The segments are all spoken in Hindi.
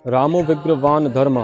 रामो विग्रहवान धर्म,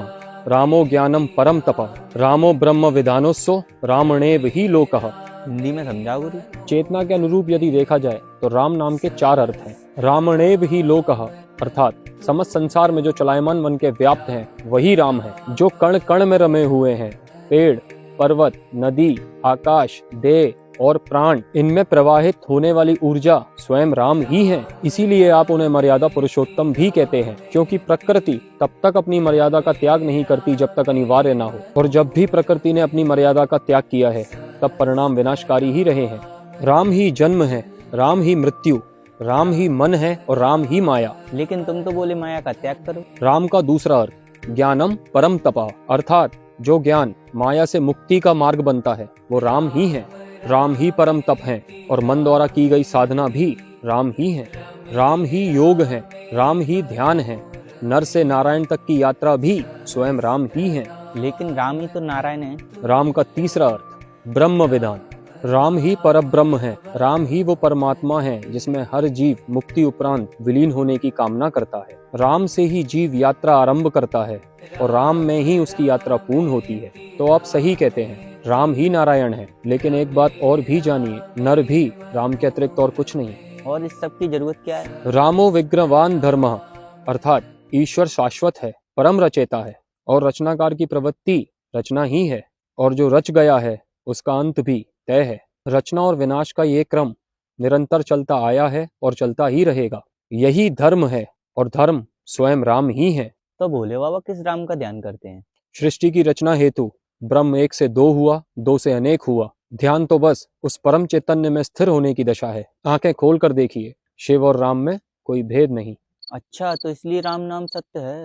रामो ज्ञानम परम तप, रामो ब्रह्म विधानोत्सो, रामणेव ही लोकः। हिंदी में समझाओ गुरु। चेतना के अनुरूप यदि देखा जाए तो राम नाम के 4 अर्थ हैं। रामणेव ही लोकः अर्थात समस्त संसार में जो चलायमान मन के व्याप्त हैं वही राम है। जो कण कण में रमे हुए हैं, पेड़, पर्वत, नदी, आकाश, देह और प्राण, इनमें प्रवाहित होने वाली ऊर्जा स्वयं राम ही है। इसीलिए आप उन्हें मर्यादा पुरुषोत्तम भी कहते हैं, क्योंकि प्रकृति तब तक अपनी मर्यादा का त्याग नहीं करती जब तक अनिवार्य ना हो, और जब भी प्रकृति ने अपनी मर्यादा का त्याग किया है तब परिणाम विनाशकारी ही रहे हैं। राम ही जन्म है, राम ही मृत्यु, राम ही मन है और राम ही माया। लेकिन तुम तो बोले माया का त्याग करो। राम का दूसरा अर्थ ज्ञानम परम तपः अर्थात जो ज्ञान माया से मुक्ति का मार्ग बनता है वो राम ही है। राम ही परम तप है और मन द्वारा की गई साधना भी राम ही है। राम ही योग है, राम ही ध्यान है। नर से नारायण तक की यात्रा भी स्वयं राम ही है। लेकिन राम ही तो नारायण है। राम का तीसरा अर्थ ब्रह्म विधान। राम ही परब्रह्म है, राम ही वो परमात्मा है जिसमें हर जीव मुक्ति उपरांत विलीन होने की कामना करता है। राम से ही जीव यात्रा आरंभ करता है और राम में ही उसकी यात्रा पूर्ण होती है। तो आप सही कहते हैं, राम ही नारायण है। लेकिन एक बात और भी जानिए, नर भी राम के अतिरिक्त और कुछ नहीं। और इस सब की जरूरत क्या है? रामो विग्रहवान धर्म अर्थात ईश्वर शाश्वत है, परम रचेता है और रचनाकार की प्रवृत्ति रचना ही है, और जो रच गया है उसका अंत भी तय है। रचना और विनाश का ये क्रम निरंतर चलता आया है और चलता ही रहेगा। यही धर्म है और धर्म स्वयं राम ही है। तो भोले बाबा किस राम का ध्यान करते हैं? सृष्टि की रचना हेतु ब्रह्म 1 से 2 हुआ, 2 से अनेक हुआ। ध्यान तो बस उस परम चैतन्य में स्थिर होने की दशा है। आंखें खोल कर देखिए, शिव और राम में कोई भेद नहीं। अच्छा, तो इसलिए राम नाम सत्य है।